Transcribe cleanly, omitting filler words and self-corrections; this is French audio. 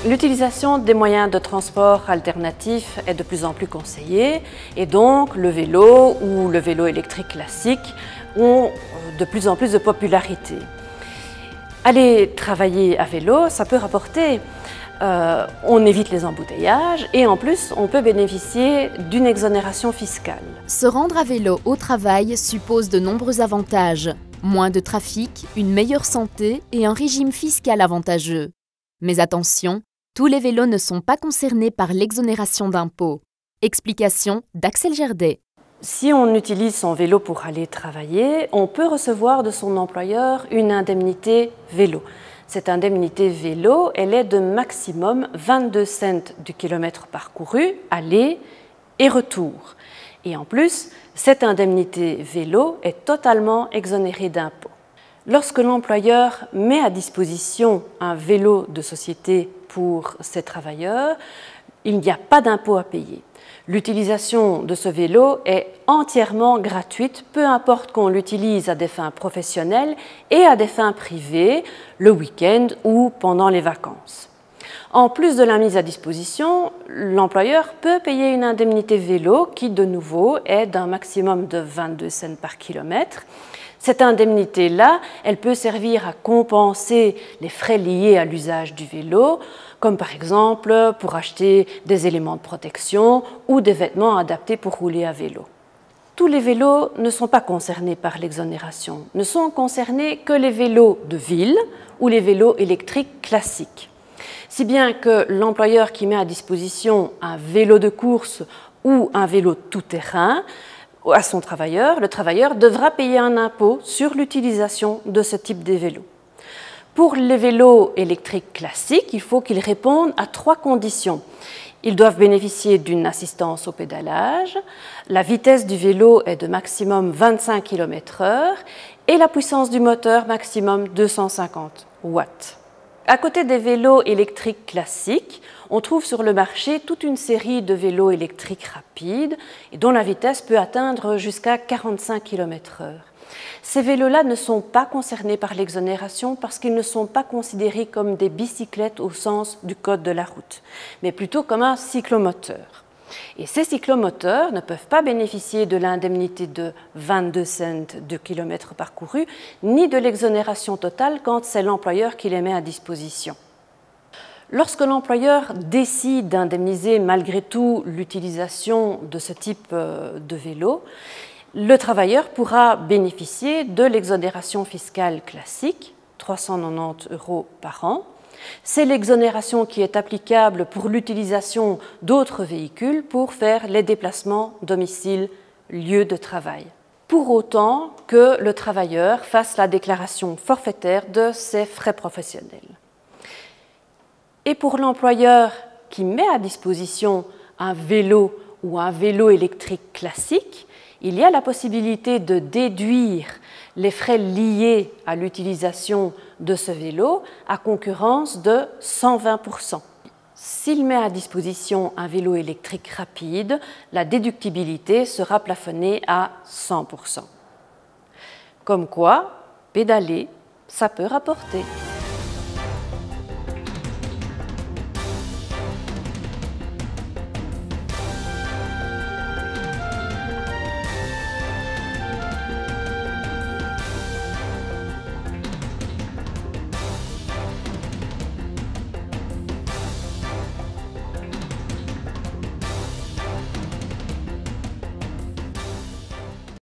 L'utilisation des moyens de transport alternatifs est de plus en plus conseillée et donc le vélo ou le vélo électrique classique ont de plus en plus de popularité. Aller travailler à vélo, ça peut rapporter. On évite les embouteillages et en plus, on peut bénéficier d'une exonération fiscale. Se rendre à vélo au travail suppose de nombreux avantages. Moins de trafic, une meilleure santé et un régime fiscal avantageux. Mais attention, tous les vélos ne sont pas concernés par l'exonération d'impôts. Explication d'Axel Gerdet. Si on utilise son vélo pour aller travailler, on peut recevoir de son employeur une indemnité vélo. Cette indemnité vélo, elle est de maximum 22 cents du kilomètre parcouru, aller et retour. Et en plus, cette indemnité vélo est totalement exonérée d'impôts. Lorsque l'employeur met à disposition un vélo de société pour ses travailleurs, il n'y a pas d'impôt à payer. L'utilisation de ce vélo est entièrement gratuite, peu importe qu'on l'utilise à des fins professionnelles et à des fins privées, le week-end ou pendant les vacances. En plus de la mise à disposition, l'employeur peut payer une indemnité vélo qui, de nouveau, est d'un maximum de 22 cents par kilomètre. Cette indemnité-là, elle peut servir à compenser les frais liés à l'usage du vélo, comme par exemple pour acheter des éléments de protection ou des vêtements adaptés pour rouler à vélo. Tous les vélos ne sont pas concernés par l'exonération. Ne sont concernés que les vélos de ville ou les vélos électriques classiques. Si bien que l'employeur qui met à disposition un vélo de course ou un vélo tout-terrain à son travailleur, le travailleur devra payer un impôt sur l'utilisation de ce type de vélo. Pour les vélos électriques classiques, il faut qu'ils répondent à 3 conditions. Ils doivent bénéficier d'une assistance au pédalage, la vitesse du vélo est de maximum 25 km/h et la puissance du moteur maximum 250 watts. À côté des vélos électriques classiques, on trouve sur le marché toute une série de vélos électriques rapides et dont la vitesse peut atteindre jusqu'à 45 km/h. Ces vélos-là ne sont pas concernés par l'exonération parce qu'ils ne sont pas considérés comme des bicyclettes au sens du code de la route, mais plutôt comme un cyclomoteur. Et ces cyclomoteurs ne peuvent pas bénéficier de l'indemnité de 22 cents de kilomètre parcouru, ni de l'exonération totale quand c'est l'employeur qui les met à disposition. Lorsque l'employeur décide d'indemniser malgré tout l'utilisation de ce type de vélo, le travailleur pourra bénéficier de l'exonération fiscale classique, 390 € par an. C'est l'exonération qui est applicable pour l'utilisation d'autres véhicules pour faire les déplacements domicile-lieu de travail. Pour autant que le travailleur fasse la déclaration forfaitaire de ses frais professionnels. Et pour l'employeur qui met à disposition un vélo ou un vélo électrique classique, il y a la possibilité de déduire les frais liés à l'utilisation de ce vélo à concurrence de 120%. S'il met à disposition un vélo électrique rapide, la déductibilité sera plafonnée à 100%. Comme quoi, pédaler, ça peut rapporter.